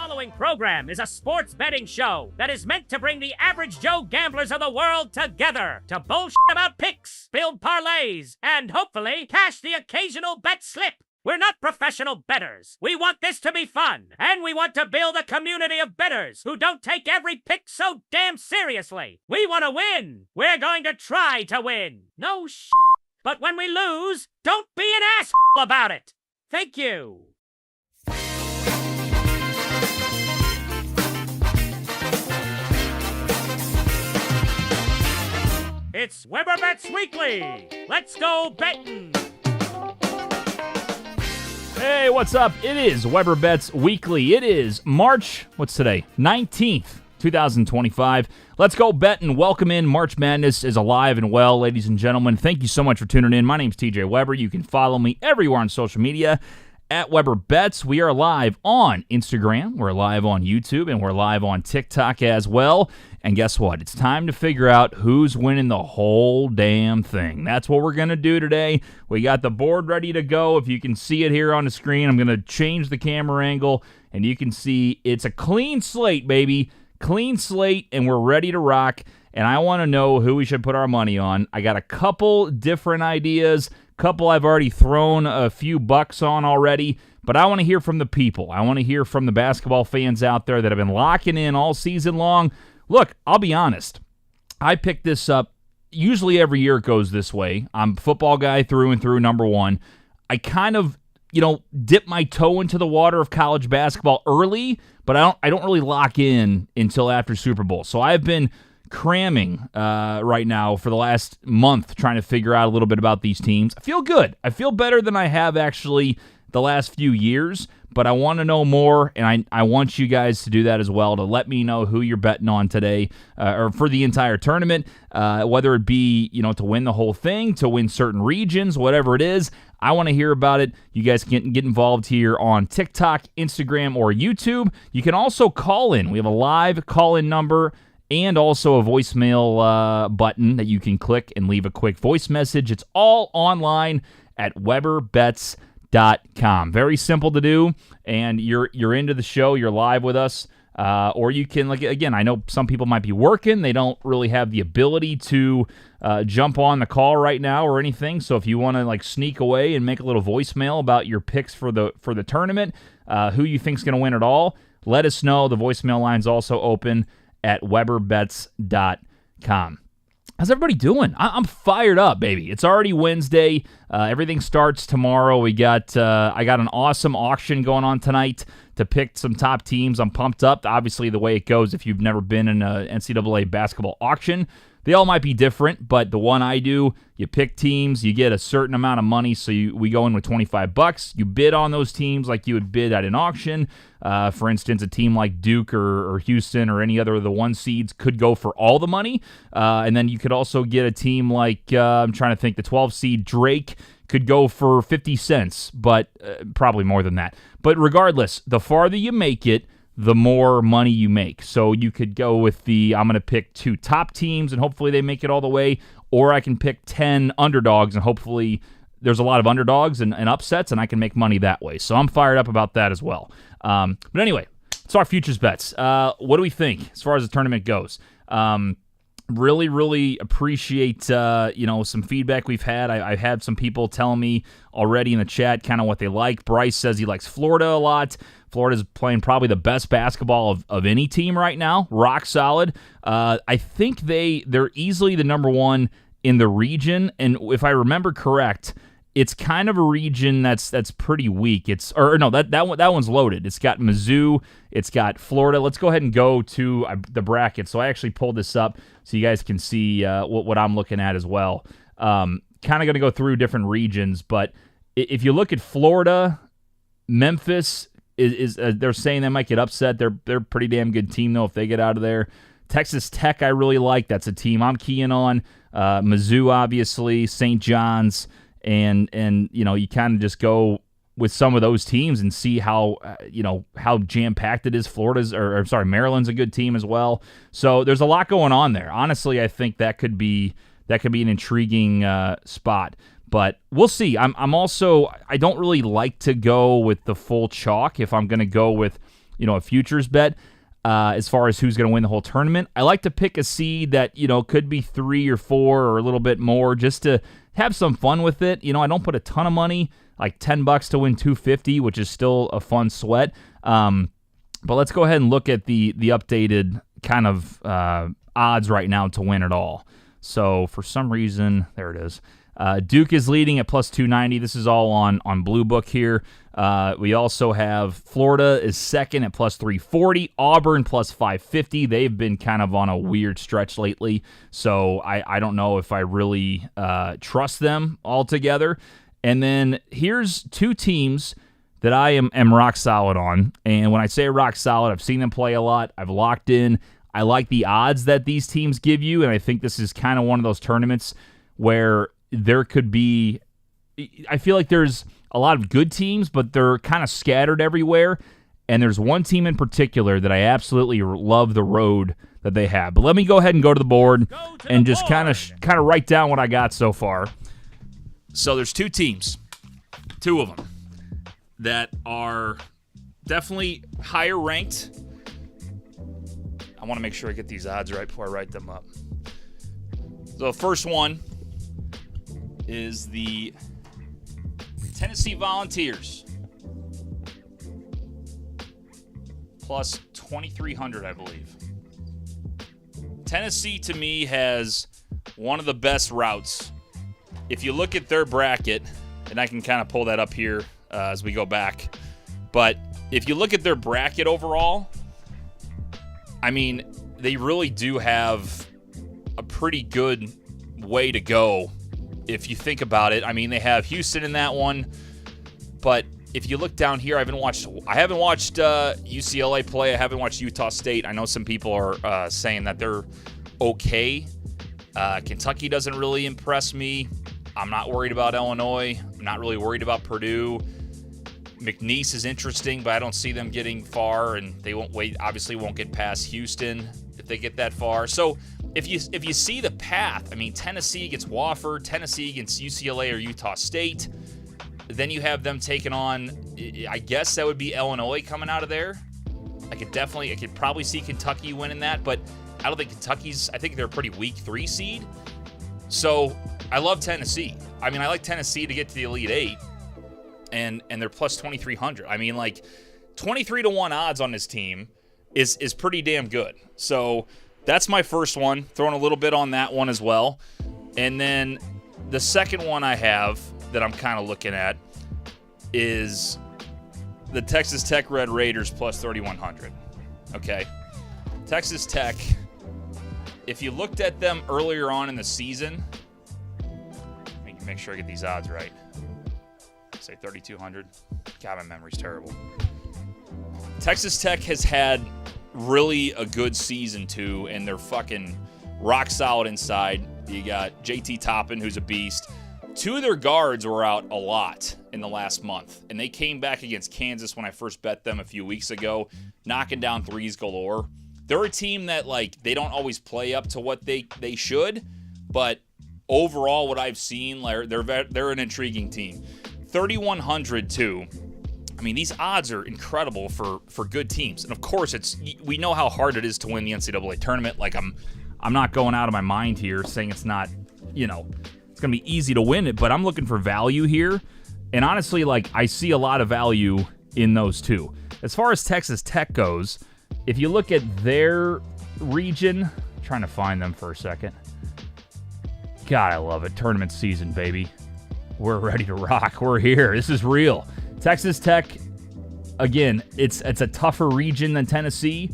following program is a sports betting show that is meant to bring the average Joe gamblers of the world together to bullshit about picks, build parlays, and hopefully cash the occasional bet slip. We're not professional bettors. We want this to be fun, and we want to build a community of bettors who don't take every pick so damn seriously. We want to win. We're going to try to win. No shit. But when we lose, don't be an asshole about it. Thank you. It's Weber Bets Weekly. Let's go betting. Hey, what's up? It is Weber Bets Weekly. It is March, what's today? 19th, 2025. Let's go betting. Welcome in. March Madness is alive and well, ladies and gentlemen. Thank you so much for tuning in. My name's TJ Weber. You can follow me everywhere on social media at Weber Bets. We are live on Instagram, we're live on YouTube, and we're live on TikTok as well. And guess what? It's time to figure out who's winning the whole damn thing. That's what we're going to do today. We got the board ready to go. If you can see it here on the screen, I'm going to change the camera angle, and you can see it's a clean slate, baby. Clean slate, and we're ready to rock. And I want to know who we should put our money on. I got a couple different ideas. Couple I've already thrown a few bucks on already, but I want to hear from the people. I want to hear from the basketball fans out there that have been locking in all season long. Look, I'll be honest. I picked this up. Usually every year it goes this way. I'm a football guy through and through, number one. I kind of, dip my toe into the water of college basketball early, but I don't really lock in until after Super Bowl. So I've been cramming right now for the last month trying to figure out a little bit about these teams. I feel good. I feel better than I have actually the last few years, but I want to know more, and I want you guys to do that as well, to let me know who you're betting on today or for the entire tournament, whether it be to win the whole thing, to win certain regions, whatever it is. I want to hear about it. You guys can get involved here on TikTok, Instagram, or YouTube. You can also call in. We have a live call-in number and also a voicemail button that you can click and leave a quick voice message. It's all online at weberbets.com. Very simple to do, and you're into the show, you're live with us, or you can, again, I know some people might be working, they don't really have the ability to jump on the call right now or anything, so if you want to sneak away and make a little voicemail about your picks for the tournament, who you think's going to win it all, let us know. The voicemail line's also open at weberbets.com. How's everybody doing? I'm fired up, baby. It's already Wednesday. Everything starts tomorrow. I got an awesome auction going on tonight to pick some top teams. I'm pumped up. Obviously, the way it goes, if you've never been in an NCAA basketball auction, they all might be different, but the one I do, you pick teams, you get a certain amount of money, so we go in with $25. You bid on those teams like you would bid at an auction. For instance, a team like Duke or Houston or any other of the one seeds could go for all the money. And then you could also get a team like, I'm trying to think, the 12 seed Drake could go for 50 cents, but probably more than that. But regardless, the farther you make it, the more money you make. So you could go with I'm going to pick 2 top teams and hopefully they make it all the way, or I can pick 10 underdogs and hopefully there's a lot of underdogs and upsets and I can make money that way. So I'm fired up about that as well. But anyway, it's our futures bets. What do we think as far as the tournament goes? Really appreciate some feedback we've had. I've had some people telling me already in the chat kind of what they like. Bryce says he likes Florida a lot. Florida's playing probably the best basketball of any team right now. Rock solid. I think they're easily the number one in the region, and if I remember correct, it's kind of a region that's pretty weak. That one's loaded. It's got Mizzou, it's got Florida. Let's go ahead and go to the bracket. So I actually pulled this up so you guys can see what I'm looking at as well. Kind of going to go through different regions, but if you look at Florida, Memphis is they're saying they might get upset. They're a pretty damn good team though if they get out of there. Texas Tech I really like. That's a team I'm keying on. Mizzou obviously, St. John's. And you kind of just go with some of those teams and see how jam-packed it is. Maryland's a good team as well. So there's a lot going on there. Honestly, I think that could be an intriguing spot. But we'll see. I don't really like to go with the full chalk if I'm going to go with a futures bet as far as who's going to win the whole tournament. I like to pick a seed that, could be 3 or 4 or a little bit more just to have some fun with it. I don't put a ton of money, like $10 to win $250, which is still a fun sweat. But let's go ahead and look at the updated kind of odds right now to win it all. So for some reason, there it is. Duke is leading at plus 290. This is all on Blue Book here. We also have Florida is second at plus 340. Auburn plus 550. They've been kind of on a weird stretch lately, so I don't know if I really trust them altogether. And then here's 2 teams that I am rock solid on. And when I say rock solid, I've seen them play a lot. I've locked in. I like the odds that these teams give you, and I think this is kind of one of those tournaments where there could be, I feel like there's a lot of good teams, but they're kind of scattered everywhere. And there's one team in particular that I absolutely love the road that they have. But let me go ahead and go to the board and just kind of write down what I got so far. So there's 2 teams, 2 of them, that are definitely higher ranked. I want to make sure I get these odds right before I write them up. So the first one is the Tennessee Volunteers. Plus 2,300, I believe. Tennessee, to me, has one of the best routes. If you look at their bracket, and I can kind of pull that up here as we go back, but if you look at their bracket overall, I mean, they really do have a pretty good way to go if you think about it. I mean, they have Houston in that one, but if you look down here, I haven't watched UCLA play. I haven't watched Utah State. I know some people are saying that they're okay. Kentucky doesn't really impress me. I'm not worried about Illinois. I'm not really worried about Purdue. McNeese is interesting, but I don't see them getting far, and they obviously won't get past Houston if they get that far. So if you see the path, I mean, Tennessee against Wofford, Tennessee against UCLA or Utah State, then you have them taking on, I guess that would be Illinois coming out of there. I could probably see Kentucky winning that, but I don't think I think they're a pretty weak 3 seed. So I love Tennessee. I mean, I like Tennessee to get to the Elite 8. And they're plus 2,300. I mean, like 23-1 odds on this team is pretty damn good. So that's my first one. Throwing a little bit on that one as well. And then the second one I have that I'm kind of looking at is the Texas Tech Red Raiders plus 3,100. Okay. Texas Tech, if you looked at them earlier on in the season, let me make sure I get these odds right. Say 3,200. God, my memory's terrible. Texas Tech has had really a good season, too, and they're fucking rock solid inside. You got JT Toppin, who's a beast. 2 of their guards were out a lot in the last month, and they came back against Kansas when I first bet them a few weeks ago, knocking down threes galore. They're a team that, like, they don't always play up to what they should, but overall, what I've seen, they're an intriguing team. 3,100 too. I mean, these odds are incredible for good teams. And of course, we know how hard it is to win the NCAA tournament. Like, I'm not going out of my mind here saying it's not, it's going to be easy to win it, but I'm looking for value here. And honestly, like, I see a lot of value in those two. As far as Texas Tech goes, if you look at their region, I'm trying to find them for a second. God, I love it. Tournament season, baby. We're ready to rock. We're here. This is real. Texas Tech, again, it's a tougher region than Tennessee,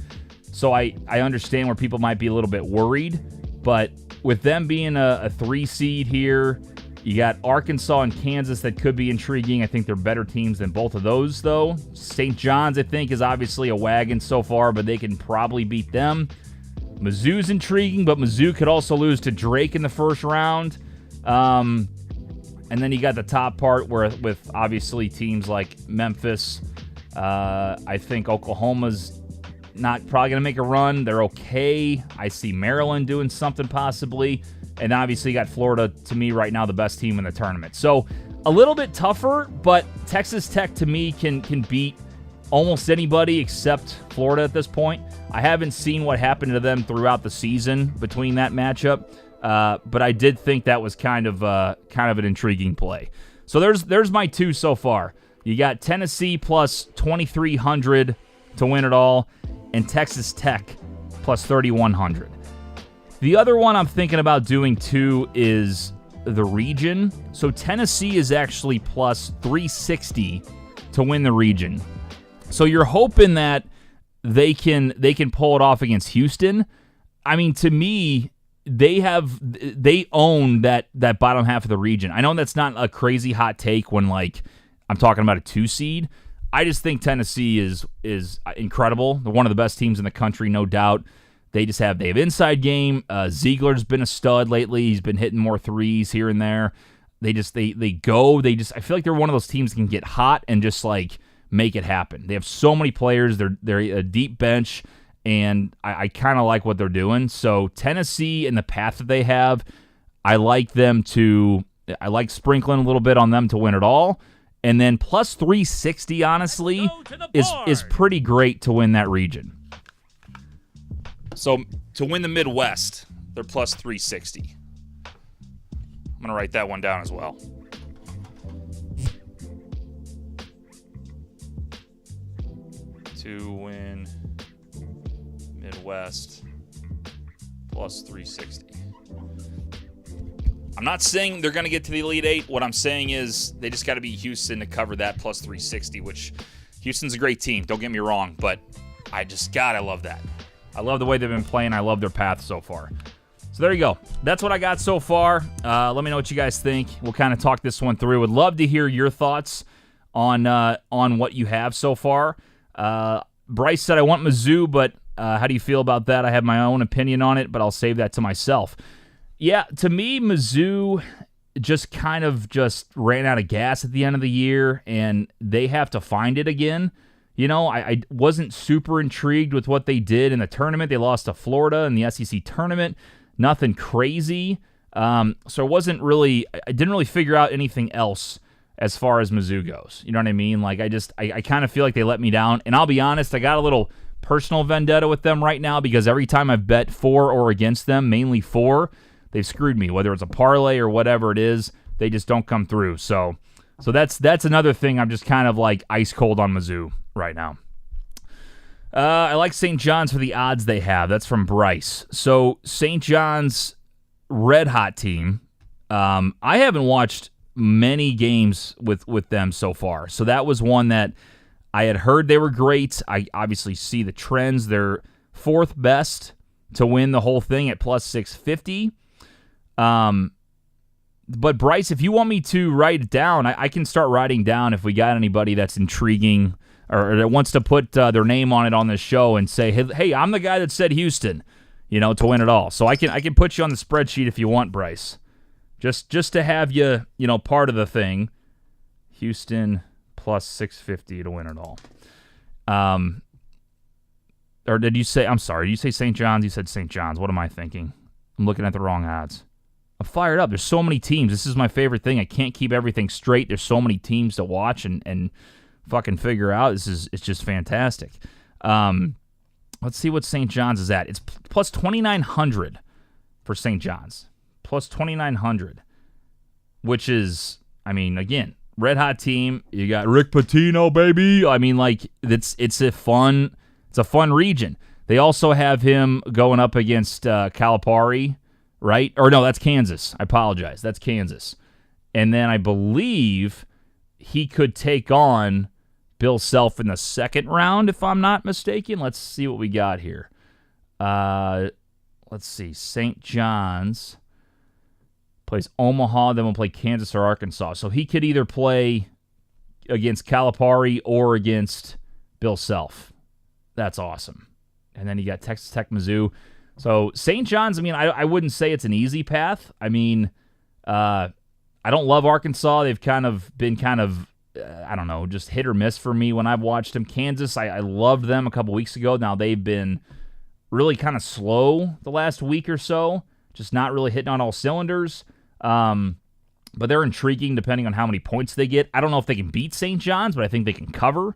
so I understand where people might be a little bit worried, but with them being a 3 seed here, you got Arkansas and Kansas that could be intriguing. I think they're better teams than both of those, though. St. John's, I think, is obviously a wagon so far, but they can probably beat them. Mizzou's intriguing, but Mizzou could also lose to Drake in the first round. And then you got the top part with obviously teams like Memphis. I think Oklahoma's not probably going to make a run. They're okay. I see Maryland doing something possibly. And obviously you got Florida, to me right now, the best team in the tournament. So a little bit tougher, but Texas Tech to me can beat almost anybody except Florida at this point. I haven't seen what happened to them throughout the season between that matchup, but I did think that was kind of an intriguing play. So there's my two so far. You got Tennessee plus 2,300 to win it all, and Texas Tech plus 3,100. The other one I'm thinking about doing too is the region. So Tennessee is actually plus 360 to win the region. So you're hoping that they can pull it off against Houston. I mean, to me, they own that bottom half of the region. I know that's not a crazy hot take when like I'm talking about a 2 seed. I just think Tennessee is incredible. They're one of the best teams in the country, no doubt. They have inside game. Ziegler's been a stud lately. He's been hitting more threes here and there. I feel like they're one of those teams that can get hot and just like make it happen. They have so many players. They're a deep bench, and I kind of like what they're doing. So Tennessee and the path that they have, I like sprinkling a little bit on them to win it all. And then plus 360, honestly, is pretty great to win that region. So to win the Midwest, they're plus 360. I'm going to write that one down as well. To win Midwest, plus 360. I'm not saying they're going to get to the Elite Eight. What I'm saying is they just got to beat Houston to cover that plus 360, which Houston's a great team. Don't get me wrong, but I love that. I love the way they've been playing. I love their path so far. So there you go. That's what I got so far. Let me know what you guys think. We'll kind of talk this one through. Would love to hear your thoughts on what you have so far. Bryce said, I want Mizzou, but how do you feel about that? I have my own opinion on it, but I'll save that to myself. Yeah, to me, Mizzou just ran out of gas at the end of the year, and they have to find it again. You know, I wasn't super intrigued with what they did in the tournament. They lost to Florida in the SEC tournament. Nothing crazy. So I didn't really figure out anything else as far as Mizzou goes. You know what I mean? Like, I kind of feel like they let me down. And I'll be honest, I got a little personal vendetta with them right now because every time I've bet for or against them, mainly for, they've screwed me. Whether it's a parlay or whatever it is, they just don't come through. So that's another thing. I'm just kind of like ice cold on Mizzou right now. I like St. John's for the odds they have. That's from Bryce. So St. John's red hot team. I haven't watched many games with them so far. So that was one that I had heard they were great. I obviously see the trends. They're fourth best to win the whole thing at plus 650. But Bryce, if you want me to write it down, I can start writing down if we got anybody that's intriguing or that wants to put their name on it on this show and say, hey, I'm the guy that said Houston, to win it all. So I can put you on the spreadsheet if you want, Bryce. Just to have you, part of the thing. Houston plus 650 to win it all. Or did you say, I'm sorry, did you say St. John's? You said St. John's. What am I thinking? I'm looking at the wrong odds. I'm fired up. There's so many teams. This is my favorite thing. I can't keep everything straight. There's so many teams to watch and fucking figure out. It's just fantastic. Let's see what St. John's is at. It's plus 2,900 for St. John's. Plus 2,900, which is, again, red hot team. You got Rick Pitino, baby. It's a fun region. They also have him going up against Calipari, right? Or no, that's Kansas. I apologize. That's Kansas. And then I believe he could take on Bill Self in the second round, if I'm not mistaken. Let's see what we got here. Let's see. St. John's plays Omaha, then we'll play Kansas or Arkansas. So he could either play against Calipari or against Bill Self. That's awesome. And then you got Texas Tech, Mizzou. So St. John's, I wouldn't say it's an easy path. I don't love Arkansas. They've been I don't know, just hit or miss for me when I've watched them. Kansas, I loved them a couple weeks ago. Now they've been really kind of slow the last week or so, just not really hitting on all cylinders. But they're intriguing depending on how many points they get. I don't know if they can beat St. John's, but I think they can cover.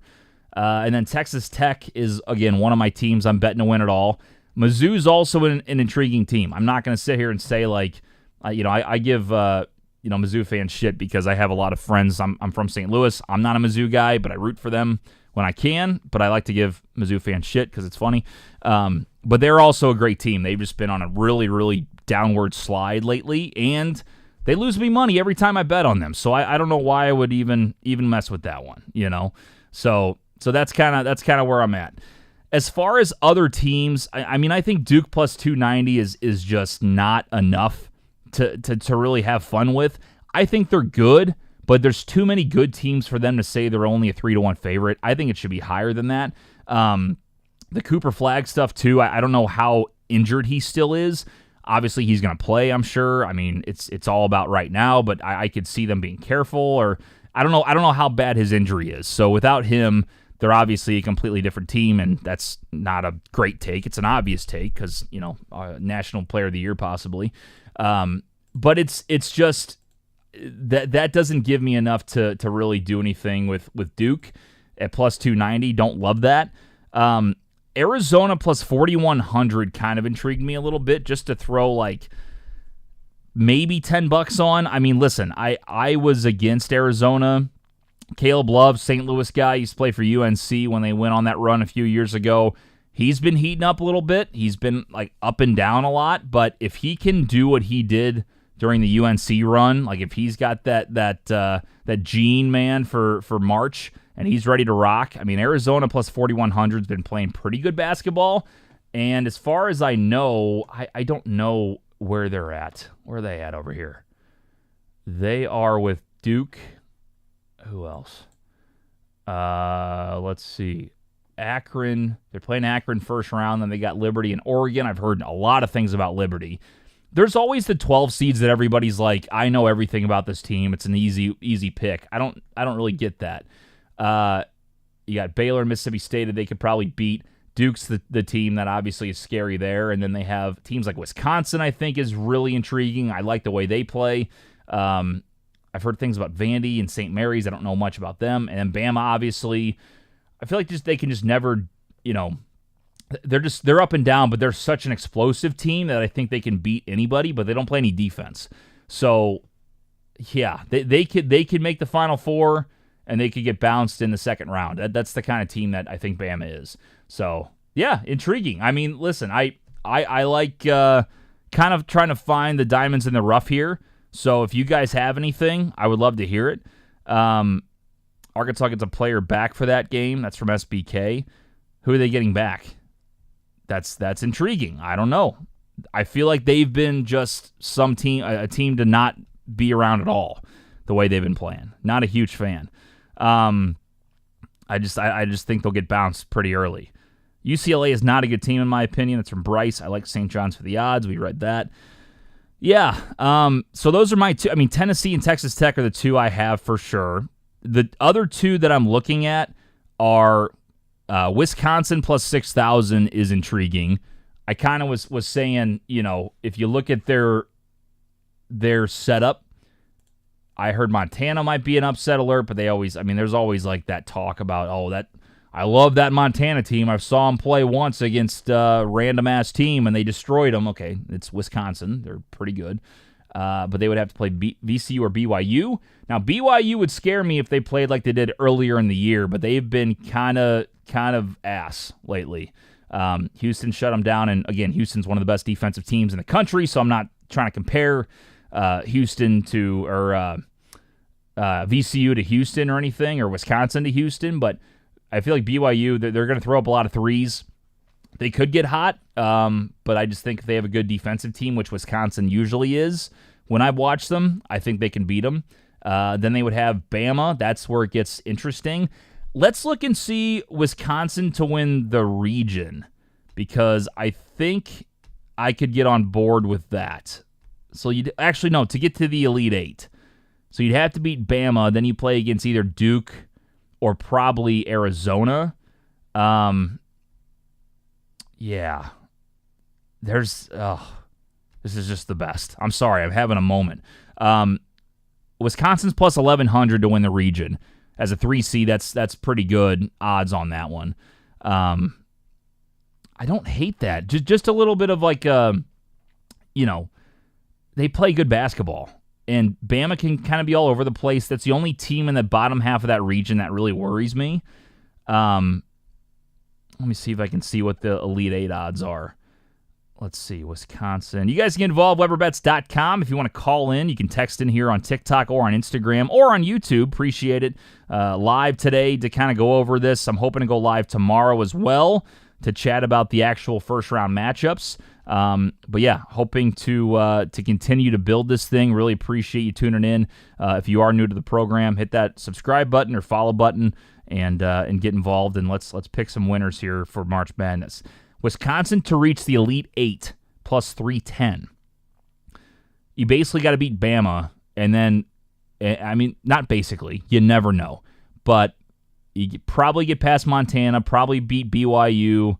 And then Texas Tech is, again, one of my teams I'm betting to win it all. Mizzou's also an intriguing team. I'm not going to sit here and say, like, I give Mizzou fans shit because I have a lot of friends. I'm from St. Louis. I'm not a Mizzou guy, but I root for them when I can. But I like to give Mizzou fans shit because it's funny. But they're also a great team. They've just been on a really, really downward slide lately, and they lose me money every time I bet on them. So I don't know why I would even mess with that one. So that's kind of where I'm at. As far as other teams, I think Duke plus 290 is just not enough to really have fun with. I think they're good, but there's too many good teams for them to say they're only a 3-1 favorite. I think it should be higher than that. The Cooper Flag stuff, too, I don't know how injured he still is. Obviously, he's going to play, I'm sure. I mean, it's all about right now, but I could see them being careful, or I don't know how bad his injury is. So without him, they're obviously a completely different team, and that's not a great take. It's an obvious take because, National Player of the Year possibly. But it's just that doesn't give me enough to really do anything with Duke at plus 290. Don't love that. Arizona plus 4,100 kind of intrigued me a little bit, just to throw like maybe $10 on. I mean, listen, I was against Arizona. Caleb Love, St. Louis guy, used to play for UNC when they went on that run a few years ago. He's been heating up a little bit. He's been like up and down a lot, but if he can do what he did during the UNC run, like if he's got that gene, man, for March, and he's ready to rock. I mean, Arizona plus 4,100 has been playing pretty good basketball, and as far as I know, I don't know where they're at. Where are they at over here? They are with Duke. Who else? Let's see. Akron. They're playing Akron first round. Then they got Liberty and Oregon. I've heard a lot of things about Liberty. There's always the 12 seeds that everybody's like, I know everything about this team. It's an easy pick. I don't really get that. You got Baylor and Mississippi State that they could probably beat. Duke's the team that obviously is scary there. And then they have teams like Wisconsin, I think, is really intriguing. I like the way they play. I've heard things about Vandy and St. Mary's. I don't know much about them. And then Bama, obviously, I feel like they can just never, they're up and down, but they're such an explosive team that I think they can beat anybody, but they don't play any defense. So, yeah, they could make the Final Four, and they could get bounced in the second round. That's the kind of team that I think Bama is. So, yeah, intriguing. I mean, listen, I like kind of trying to find the diamonds in the rough here. So if you guys have anything, I would love to hear it. Arkansas gets a player back for that game. That's from SBK. Who are they getting back? That's intriguing. I don't know. I feel like they've been just a team to not be around at all, the way they've been playing. Not a huge fan. I just think they'll get bounced pretty early. UCLA is not a good team in my opinion. That's from Bryce. I like St. John's for the odds. We read that. Yeah, so those are my two. I mean, Tennessee and Texas Tech are the two I have for sure. The other two that I'm looking at are Wisconsin plus 6,000 is intriguing. I kind of was saying, if you look at their setup, I heard Montana might be an upset alert, but there's always like that talk about, I love that Montana team. I saw them play once against a random-ass team, and they destroyed them. Okay, it's Wisconsin. They're pretty good. But they would have to play VCU or BYU. Now, BYU would scare me if they played like they did earlier in the year, but they've been kind of ass lately. Houston shut them down, and again, Houston's one of the best defensive teams in the country, so I'm not trying to compare Houston to VCU to Houston or anything, or Wisconsin to Houston, but I feel like BYU, they're going to throw up a lot of threes. They could get hot, but I just think if they have a good defensive team, which Wisconsin usually is, when I watch them, I think they can beat them. Then they would have Bama. That's where it gets interesting. Let's look and see Wisconsin to win the region, because I think I could get on board with that. So to get to the Elite Eight. So you'd have to beat Bama, then you play against either Duke or probably Arizona. Yeah. This is just the best. I'm sorry, I'm having a moment. Wisconsin's plus 1,100 to win the region. as a 3 seed, that's pretty good odds on that one. I don't hate that. Just a little bit of like, they play good basketball. And Bama can kind of be all over the place. That's the only team in the bottom half of that region that really worries me. Let me see if I can see what the Elite 8 odds are. Let's see, Wisconsin. You guys can get involved, WeberBets.com. If you want to call in, you can text in here on TikTok or on Instagram or on YouTube. Appreciate it. Live today to kind of go over this. I'm hoping to go live tomorrow as well to chat about the actual first-round matchups. But yeah, hoping to continue to build this thing. Really appreciate you tuning in. If you are new to the program, hit that subscribe button or follow button and get involved. And let's pick some winners here for March Madness. Wisconsin to reach the Elite 8 plus 310. You basically got to beat Bama, and then, I mean, not basically. You never know. But you probably get past Montana, probably beat BYU,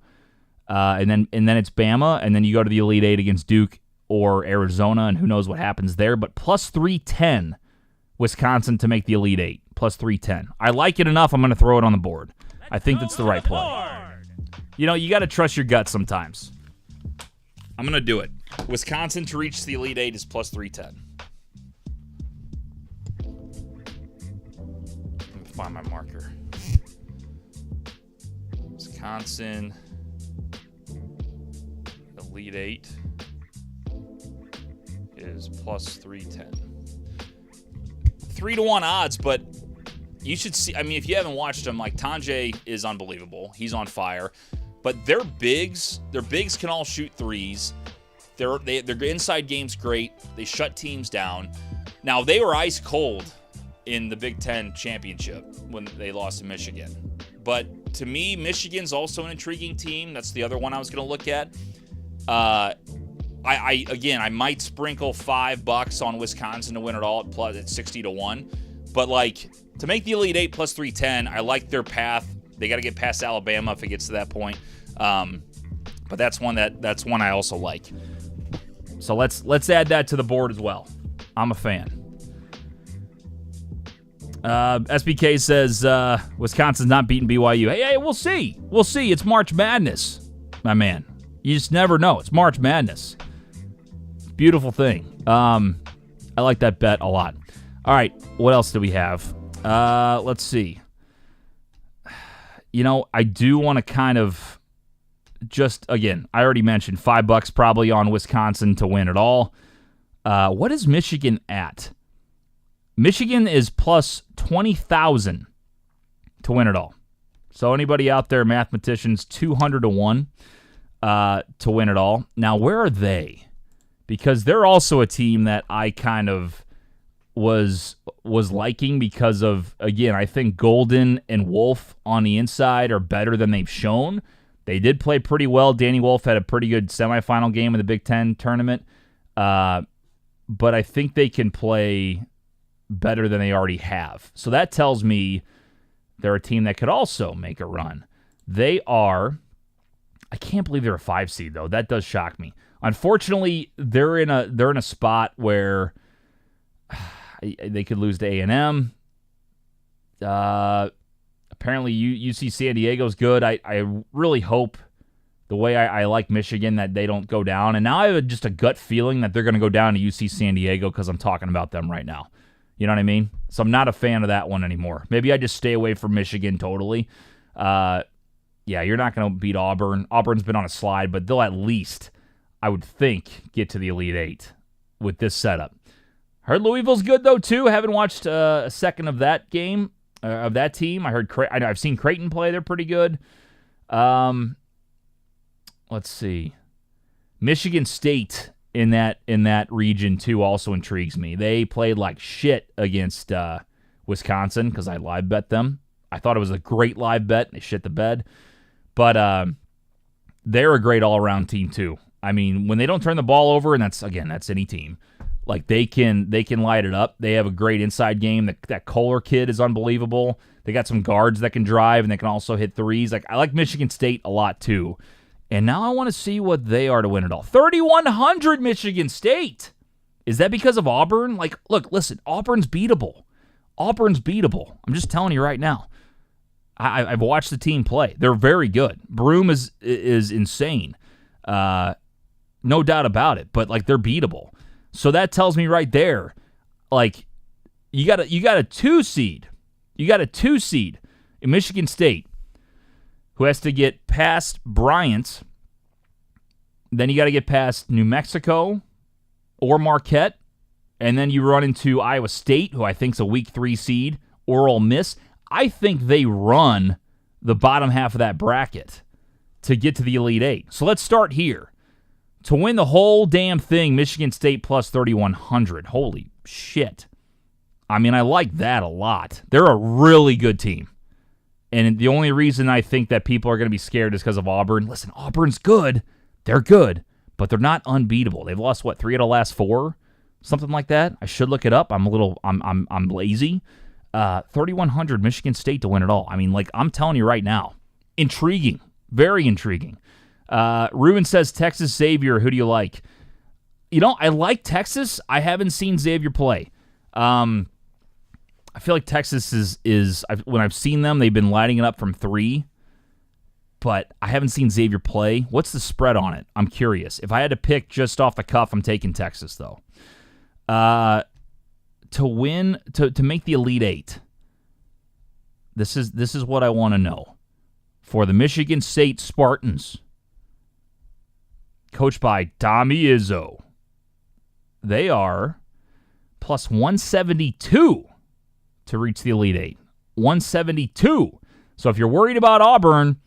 and then it's Bama, and then you go to the Elite 8 against Duke or Arizona, and who knows what happens there. But plus 310, Wisconsin to make the Elite 8, plus 310. I like it enough, I'm going to throw it on the board. I think that's the right play. You know, you got to trust your gut sometimes. I'm going to do it. Wisconsin to reach the Elite 8 is plus 310. Let me find my marker. Wisconsin Elite 8 is plus 310. 3-1 odds, but you should see. I mean, if you haven't watched them, like Tanjay is unbelievable. He's on fire. But their bigs can all shoot threes. Their inside game's great. They shut teams down. Now, they were ice cold in the Big Ten championship when they lost to Michigan. But to me, Michigan's also an intriguing team. That's the other one I was going to look at. I might sprinkle $5 on Wisconsin to win it all at 60-1. But like to make the Elite 8 plus 310, I like their path. They got to get past Alabama if it gets to that point. But that's one I also like. So let's add that to the board as well. I'm a fan. SBK says Wisconsin's not beating BYU. Hey, we'll see. We'll see. It's March Madness, my man. You just never know. It's March Madness. Beautiful thing. I like that bet a lot. All right, what else do we have? Let's see. You know, I do want to kind of just, again, I already mentioned $5 probably on Wisconsin to win it all. What is Michigan at? Michigan is plus 20,000 to win it all. So anybody out there, mathematicians, 200-1 to win it all. Now, where are they? Because they're also a team that I kind of was liking because of, again, I think Golden and Wolf on the inside are better than they've shown. They did play pretty well. Danny Wolf had a pretty good semifinal game in the Big Ten tournament. But I think they can play better than they already have. So that tells me they're a team that could also make a run. They are, I can't believe they're a 5 seed though. That does shock me. Unfortunately, they're in a spot where they could lose to A&M. Apparently, UC San Diego's good. I really hope, the way I like Michigan, that they don't go down. And now I have just a gut feeling that they're going to go down to UC San Diego because I'm talking about them right now. You know what I mean? So I'm not a fan of that one anymore. Maybe I just stay away from Michigan totally. Yeah, you're not going to beat Auburn. Auburn's been on a slide, but they'll at least, I would think, get to the Elite 8 with this setup. Heard Louisville's good, though, too. Haven't watched a second of that game, of that team. I've seen Creighton play. They're pretty good. Let's see. Michigan State in that region, too, also intrigues me. They played like shit against Wisconsin because I live bet them. I thought it was a great live bet. They shit the bed. But they're a great all-around team, too. I mean, when they don't turn the ball over, and that's any team, like they can light it up. They have a great inside game. That Kohler kid is unbelievable. They got some guards that can drive, and they can also hit threes. Like I like Michigan State a lot, too. And now I want to see what they are to win it all. 3,100 Michigan State. Is that because of Auburn? Like, look, listen, Auburn's beatable. Auburn's beatable. I'm just telling you right now. I've watched the team play. They're very good. Broom is insane. No doubt about it. But, like, they're beatable. So that tells me right there, like, you got a 2 seed. You got a 2 seed in Michigan State who has to get past Bryant. Then you got to get past New Mexico or Marquette. And then you run into Iowa State, who I think is a week 3 seed, or Ole Miss. I think they run the bottom half of that bracket to get to the Elite Eight. So let's start here. To win the whole damn thing, Michigan State plus 3,100. Holy shit. I mean, I like that a lot. They're a really good team. And the only reason I think that people are going to be scared is because of Auburn. Listen, Auburn's good. They're good, but they're not unbeatable. They've lost, 3 out of the last 4? Something like that. I should look it up. I'm lazy. 3,100 Michigan State to win it all. I mean, like, I'm telling you right now, intriguing, very intriguing. Ruben says Texas Xavier. Who do you like? I like Texas. I haven't seen Xavier play. I feel like Texas is when I've seen them, they've been lighting it up from 3. But I haven't seen Xavier play. What's the spread on it? I'm curious. If I had to pick just off the cuff, I'm taking Texas though. To win, to make the Elite Eight, this is what I want to know. For the Michigan State Spartans, coached by Tommy Izzo, they are plus 172 to reach the Elite Eight. 172. So if you're worried about Auburn,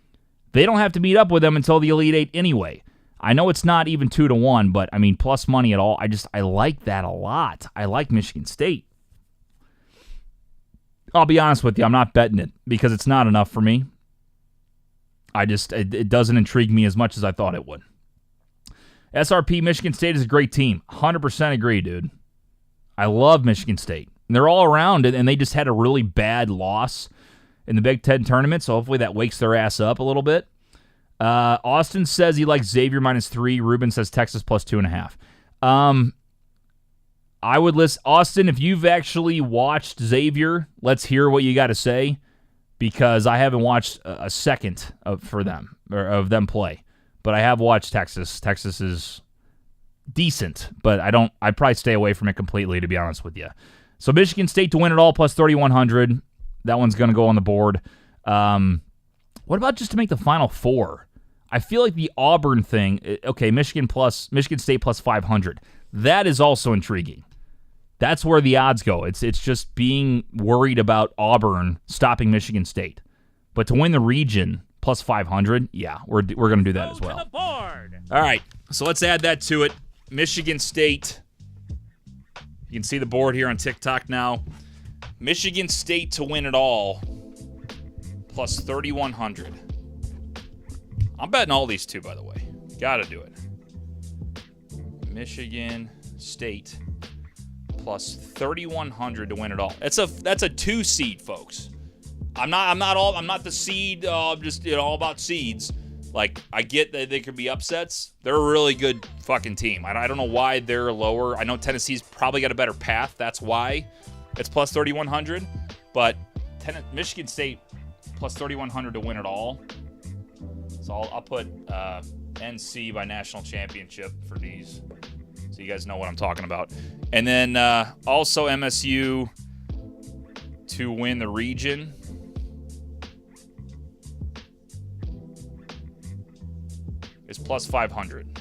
they don't have to meet up with them until the Elite Eight anyway. I know it's not even 2-1, but I mean, plus money at all. I like that a lot. I like Michigan State. I'll be honest with you, I'm not betting it because it's not enough for me. It doesn't intrigue me as much as I thought it would. SRP, Michigan State is a great team. 100% agree, dude. I love Michigan State. And they're all around it, and they just had a really bad loss in the Big Ten tournament, so hopefully that wakes their ass up a little bit. Austin says he likes Xavier -3. Ruben says Texas plus 2.5. I would list Austin, if you've actually watched Xavier, let's hear what you got to say, because I haven't watched a second of them play. But I have watched Texas. Texas is decent, but I'd probably stay away from it completely, to be honest with you. So Michigan State to win it all plus 3,100. That one's going to go on the board. What about just to make the Final Four? I feel like the Auburn thing, okay, Michigan State plus 500. That is also intriguing. That's where the odds go. It's just being worried about Auburn stopping Michigan State. But to win the region plus 500, yeah, we're going to do that as well. To the board. All right, so let's add that to it. Michigan State. You can see the board here on TikTok now. Michigan State to win it all plus 3,100. I'm betting all these two, by the way. Got to do it. Michigan State plus 3,100 to win it all. That's a 2 seed, folks. I'm not the seed. I'm just all about seeds. Like, I get that they could be upsets. They're a really good fucking team. I don't know why they're lower. I know Tennessee's probably got a better path. That's why it's plus 3,100. But Michigan State plus 3,100 to win it all. So I'll put NC by national championship for these, so you guys know what I'm talking about. And then also MSU to win the region. Is plus 500.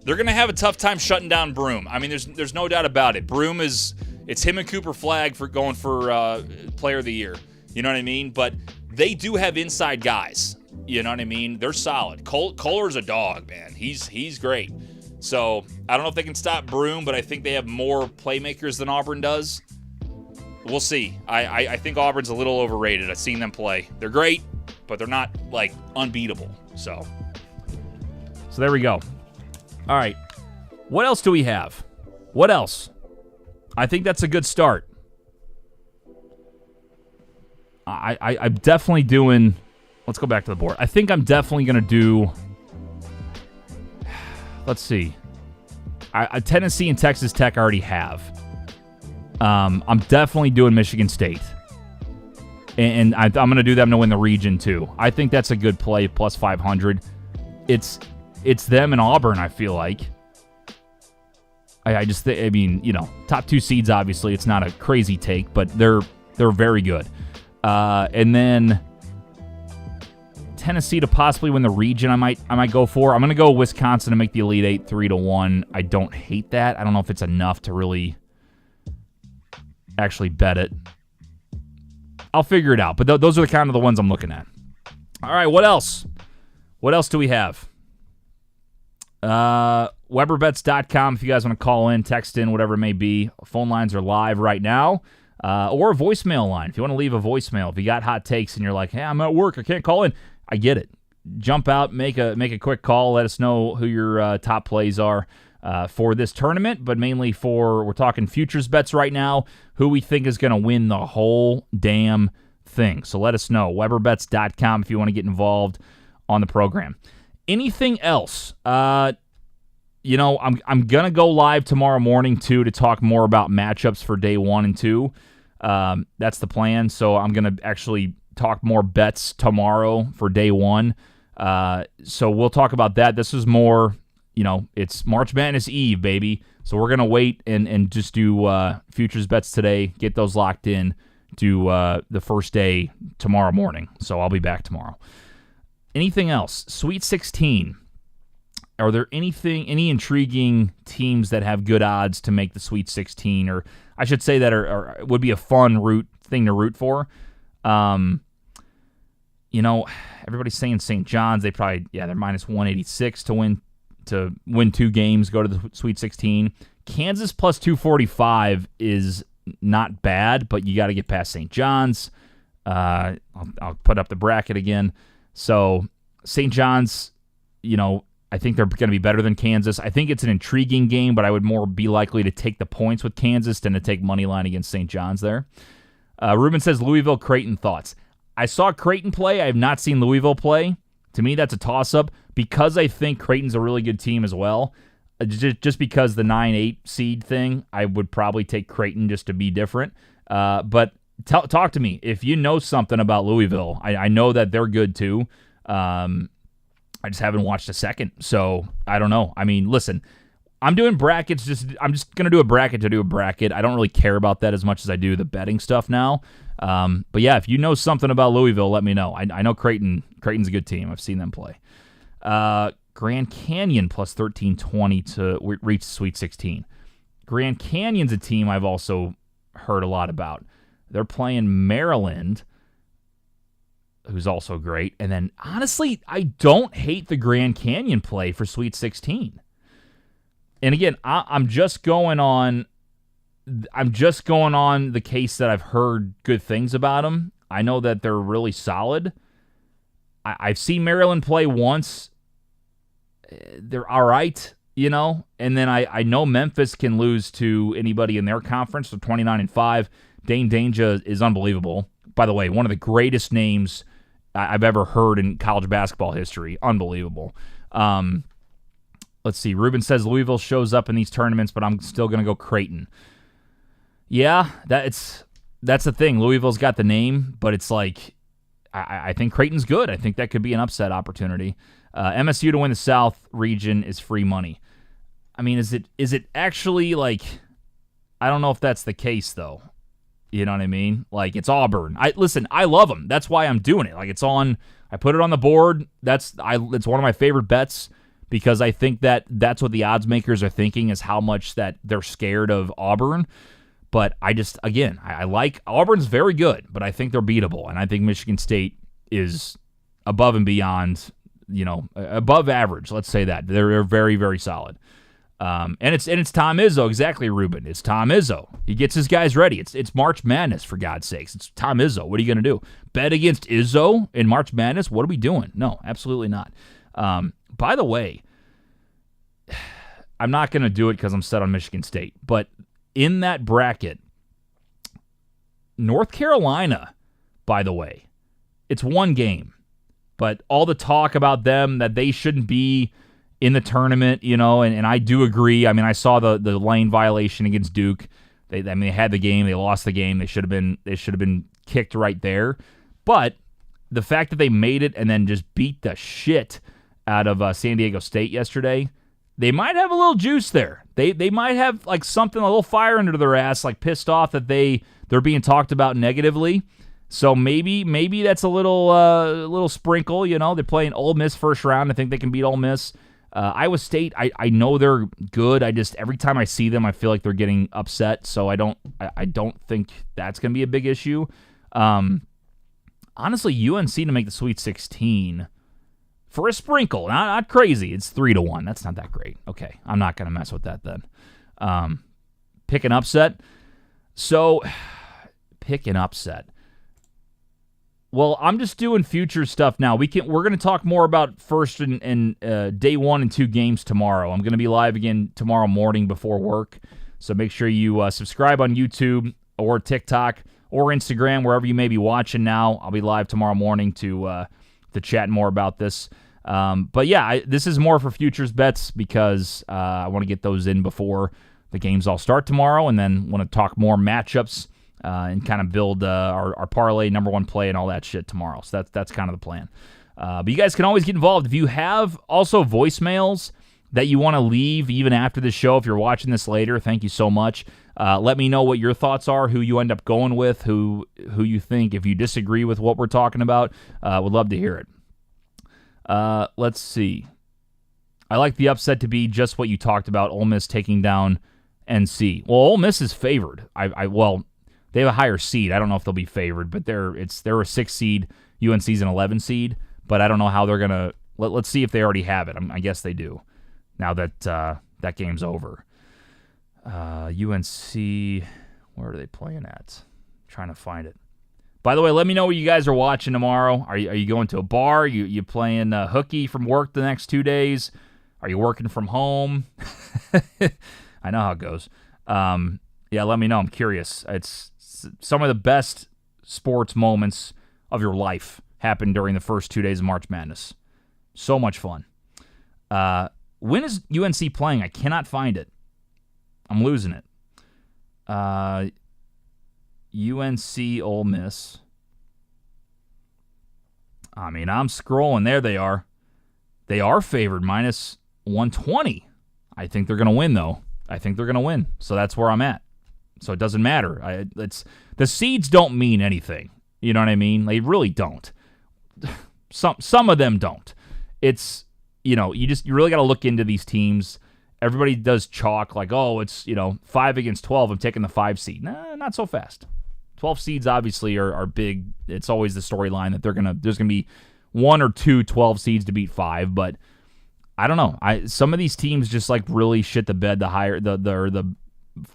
They're going to have a tough time shutting down Broom. I mean, there's no doubt about it. Broom it's him and Cooper Flagg for going for Player of the Year. You know what I mean? But they do have inside guys. You know what I mean? They're solid. Kohler's a dog, man. He's great. So I don't know if they can stop Broom, but I think they have more playmakers than Auburn does. We'll see. I think Auburn's a little overrated. I've seen them play. They're great, but they're not, like, unbeatable. So there we go. All right. What else do we have? What else? I think that's a good start. I'm definitely doing... Let's go back to the board. I think I'm definitely going to do... Let's see. Tennessee and Texas Tech already have. I'm definitely doing Michigan State. And I'm going to do them to win the region, too. I think that's a good play, plus 500. It's them and Auburn, I feel like. I just think, I mean, top 2 seeds, obviously. It's not a crazy take, but they're very good. And then Tennessee to possibly win the region, I might go for. I'm going to go Wisconsin to make the Elite Eight 3-1. I don't hate that. I don't know if it's enough to really actually bet it. I'll figure it out, but those are the kind of the ones I'm looking at. All right, what else? What else do we have? WeberBets.com if you guys want to call in, text in, whatever it may be. Phone lines are live right now, or a voicemail line. If you want to leave a voicemail, if you got hot takes and you're like, hey, I'm at work, I can't call in, I get it. Jump out, make a quick call, let us know who your top plays are for this tournament, but mainly we're talking futures bets right now, who we think is going to win the whole damn thing. So let us know. WeberBets.com if you want to get involved on the program. Anything else? I'm going to go live tomorrow morning, too, to talk more about matchups for day 1 and 2. That's the plan. So I'm going to actually talk more bets tomorrow for day 1. So we'll talk about that. This is more... it's March Madness Eve, baby. So we're going to wait and just do futures bets today, get those locked in to the first day tomorrow morning. So I'll be back tomorrow. Anything else? Sweet 16. Are there any intriguing teams that have good odds to make the Sweet 16? Or I should say that would be a fun thing to root for. Everybody's saying St. John's. They're minus 186 to win 2 games, go to the Sweet 16. Kansas plus 245 is not bad, but you got to get past St. John's. I'll put up the bracket again. So St. John's, I think they're going to be better than Kansas. I think it's an intriguing game, but I would more be likely to take the points with Kansas than to take money line against St. John's there. Ruben says Louisville, Creighton thoughts. I saw Creighton play. I have not seen Louisville play. To me, that's a toss-up because I think Creighton's a really good team as well. Just because the 9-8 seed thing, I would probably take Creighton just to be different. But talk to me. If you know something about Louisville, I know that they're good too. I just haven't watched a second, so I don't know. I mean, listen, I'm doing brackets. I'm just going to do a bracket to do a bracket. I don't really care about that as much as I do the betting stuff now. But yeah, if you know something about Louisville, let me know. I know Creighton's a good team. I've seen them play. Grand Canyon plus 1320 to reach the Sweet 16. Grand Canyon's a team I've also heard a lot about. They're playing Maryland, who's also great. And then, honestly, I don't hate the Grand Canyon play for Sweet 16. And again, I'm just going on the case that I've heard good things about them. I know that they're really solid. I've seen Maryland play once. They're all right, and then I know Memphis can lose to anybody in their conference, so 29-5. Dane Danger is unbelievable. By the way, one of the greatest names I've ever heard in college basketball history. Unbelievable. Let's see. Ruben says Louisville shows up in these tournaments, but I'm still going to go Creighton. Yeah, that's the thing. Louisville's got the name, but it's like I think Creighton's good. I think that could be an upset opportunity. MSU to win the South region is free money. I mean, is it actually like? I don't know if that's the case though. You know what I mean? Like it's Auburn. I love them. That's why I'm doing it. Like it's on. I put it on the board. It's one of my favorite bets because I think that's what the odds makers are thinking is how much that they're scared of Auburn. But I like Auburn's very good, but I think they're beatable, and I think Michigan State is above and beyond, above average. Let's say that they're very, very solid. And it's Tom Izzo, exactly, Ruben. It's Tom Izzo. He gets his guys ready. It's March Madness, for God's sakes. It's Tom Izzo. What are you going to do? Bet against Izzo in March Madness? What are we doing? No, absolutely not. By the way, I'm not going to do it because I'm set on Michigan State, but in that bracket, North Carolina, by the way, it's one game, but all the talk about them that they shouldn't be in the tournament, and I do agree. I mean, I saw the lane violation against Duke. They had the game. They lost the game. They should have been kicked right there. But the fact that they made it and then just beat the shit out of San Diego State yesterday, they might have a little juice there. They might have like something, a little fire under their ass, like pissed off that they're being talked about negatively. So maybe that's a little sprinkle. They're playing Ole Miss first round. I think they can beat Ole Miss. Iowa State, I know they're good. I just every time I see them, I feel like they're getting upset. So I don't think that's going to be a big issue. Honestly, UNC to make the Sweet 16 for a sprinkle, not crazy. It's 3-1. That's not that great. Okay, I'm not going to mess with that then. Pick an upset. So pick an upset. Well, I'm just doing future stuff now. We're going to talk more about first and day 1 and 2 games tomorrow. I'm going to be live again tomorrow morning before work. So make sure you subscribe on YouTube or TikTok or Instagram, wherever you may be watching now. I'll be live tomorrow morning to chat more about this. But yeah, this is more for futures bets because I want to get those in before the games all start tomorrow, and then want to talk more matchups and kind of build our parlay, number one play, and all that shit tomorrow. So that's kind of the plan. But you guys can always get involved. If you have also voicemails that you want to leave even after the show, if you're watching this later, thank you so much. Let me know what your thoughts are, who you end up going with, who you think, if you disagree with what we're talking about. Would love to hear it. Let's see. I like the upset to be just what you talked about, Ole Miss taking down NC. Well, Ole Miss is favored. Well, they have a higher seed. I don't know if they'll be favored, but they're a 6 seed. UNC's an 11 seed, but I don't know how they're going to... Let's see if they already have it. I guess they do, now that that game's over. UNC, where are they playing at? I'm trying to find it. By the way, let me know what you guys are watching tomorrow. Are you going to a bar? You playing hooky from work the next 2 days? Are you working from home? I know how it goes. Yeah, let me know. I'm curious. It's some of the best sports moments of your life happened during the first 2 days of March Madness. So much fun. When is UNC playing? I cannot find it. I'm losing it. UNC Ole Miss. I mean, I'm scrolling. There they are. They are favored minus 120. I think they're going to win, though. I think they're going to win. So that's where I'm at. So it doesn't matter. The seeds don't mean anything. You know what I mean? They really don't. Some of them don't. It's, you really got to look into these teams. Everybody does chalk like, oh, it's, 5 against 12. I'm taking the 5 seed. Nah, not so fast. 12 seeds obviously are big. It's always the storyline that there's going to be 1 or 2 12 seeds to beat 5, but I don't know. Some of these teams just like really shit the bed. The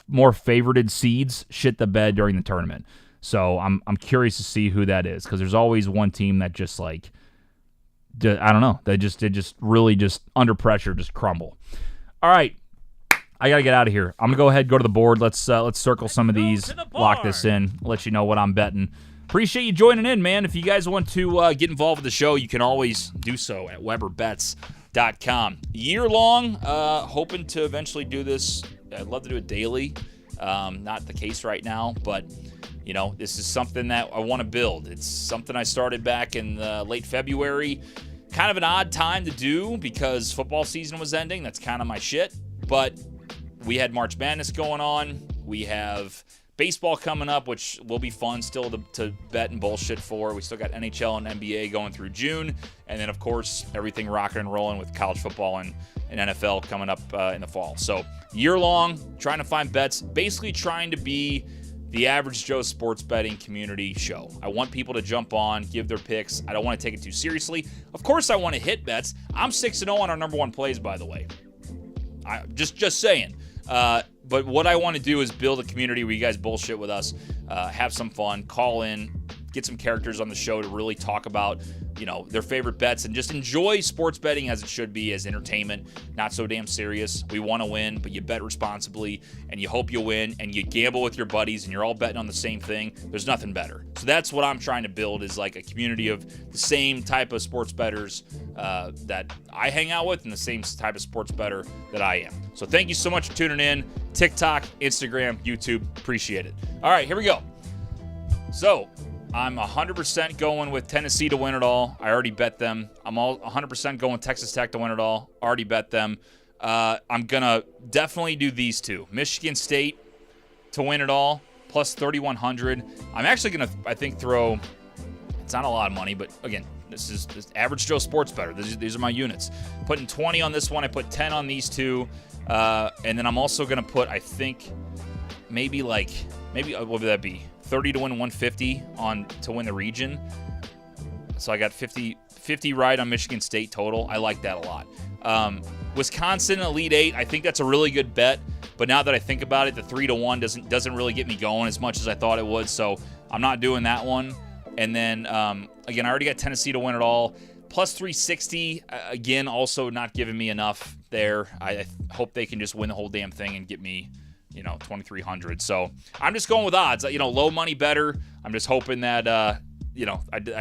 more favorited seeds shit the bed during the tournament. So I'm curious to see who that is, because there's always one team that just like, I don't know. They just really just under pressure just crumble. All right. I got to get out of here. I'm going to go ahead, go to the board. Let's circle some of these, lock this in, let you know what I'm betting. Appreciate you joining in, man. If you guys want to get involved with the show, you can always do so at WeberBets.com. Year long, hoping to eventually do this. I'd love to do it daily. Not the case right now, but this is something that I want to build. It's something I started back in late February. Kind of an odd time to do because football season was ending. That's kind of my shit. But we had March Madness going on. We have baseball coming up, which will be fun still to bet and bullshit for. We still got NHL and NBA going through June. And then, of course, everything rocking and rolling with college football and NFL coming up in the fall. So year-long, trying to find bets, basically trying to be the Average Joe sports betting community show. I want people to jump on, give their picks. I don't want to take it too seriously. Of course, I want to hit bets. I'm 6-0 on our number one plays, by the way. Just saying. But what I want to do is build a community where you guys bullshit with us, have some fun, call in, get some characters on the show to really talk about their favorite bets, and just enjoy sports betting as it should be, as entertainment, not so damn serious. We want to win, but you bet responsibly, and you hope you win, and you gamble with your buddies, and you're all betting on the same thing. There's nothing better. So that's what I'm trying to build, is like a community of the same type of sports bettors that I hang out with, and the same type of sports bettor that I am. So thank you so much for tuning in. TikTok, Instagram, YouTube, appreciate it. All right, here we go. So I'm 100% going with Tennessee to win it all. I already bet them. I'm all 100% going Texas Tech to win it all. Already bet them. I'm going to definitely do these two. Michigan State to win it all, plus 3,100. I'm actually going to, I think, throw, it's not a lot of money, but again, this is average Joe sports bettor. These are my units. Putting 20 on this one. I put 10 on these two. And then I'm also going to put, I think, maybe what would that be? 30 to win 150 on to win the region. So I got 50 right on Michigan State total. I like that a lot. Wisconsin Elite 8, I think that's a really good bet. But now that I think about it, the 3 to 1 doesn't really get me going as much as I thought it would. So I'm not doing that one. And then, again, I already got Tennessee to win it all. Plus 360, again, also not giving me enough there. I hope they can just win the whole damn thing and get me, 2,300. So I'm just going with odds. Low money better. I'm just hoping that, I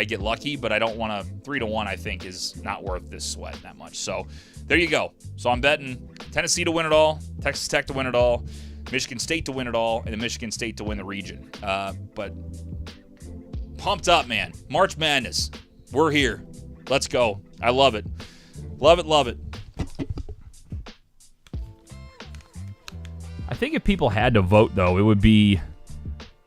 get lucky, but I don't want to. 3 to 1, I think, is not worth this sweat that much. So there you go. So I'm betting Tennessee to win it all, Texas Tech to win it all, Michigan State to win it all, and then Michigan State to win the region. But pumped up, man. March Madness. We're here. Let's go. I love it. Love it, love it. I think if people had to vote, though,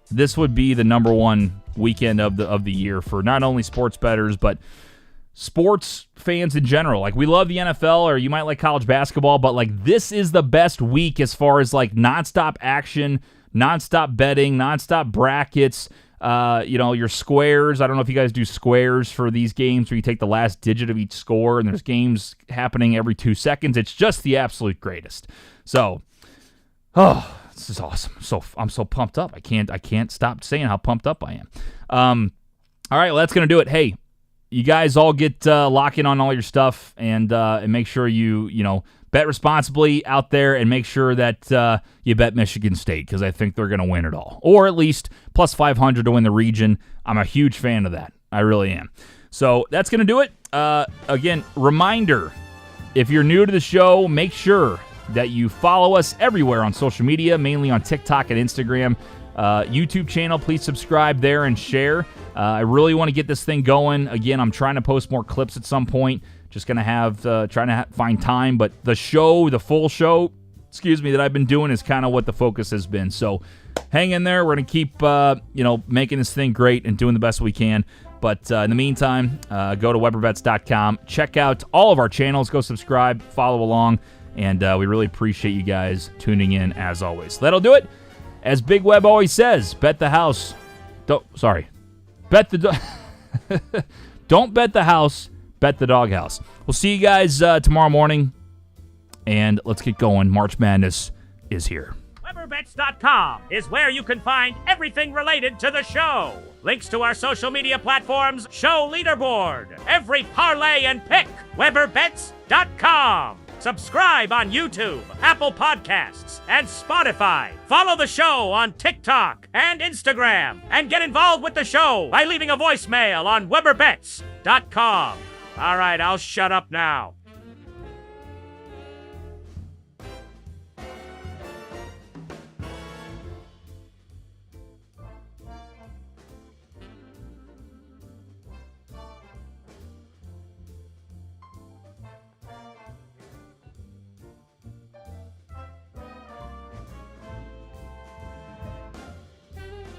this would be the number one weekend of the year for not only sports bettors, but sports fans in general. Like, we love the NFL, or you might like college basketball, but like, this is the best week as far as like nonstop action, nonstop betting, nonstop brackets. Your squares. I don't know if you guys do squares for these games where you take the last digit of each score, and there's games happening every 2 seconds. It's just the absolute greatest. So, this is awesome. I'm so pumped up. I can't stop saying how pumped up I am. All right, well, that's gonna do it. Hey, you guys all get lock in on all your stuff, and make sure you bet responsibly out there, and make sure that you bet Michigan State, because I think they're going to win it all. Or at least plus 500 to win the region. I'm a huge fan of that. I really am. So that's going to do it. Again, reminder, if you're new to the show, make sure that you follow us everywhere on social media, mainly on TikTok and Instagram. YouTube channel, please subscribe there and share. I really want to get this thing going. Again, I'm trying to post more clips at some point. Just going to find time. But the full show, that I've been doing is kind of what the focus has been. So hang in there. We're going to keep, making this thing great and doing the best we can. But in the meantime, go to WeberBets.com. Check out all of our channels. Go subscribe, follow along. And we really appreciate you guys tuning in as always. That'll do it. As Big Web always says, bet the house. Don't bet the house. Bet the doghouse. We'll see you guys tomorrow morning, and let's get going. March Madness is here. WeberBets.com is where you can find everything related to the show. Links to our social media platforms, show leaderboard, every parlay and pick. WeberBets.com. Subscribe on YouTube, Apple Podcasts, and Spotify. Follow the show on TikTok and Instagram. And get involved with the show by leaving a voicemail on WeberBets.com. All right, I'll shut up now.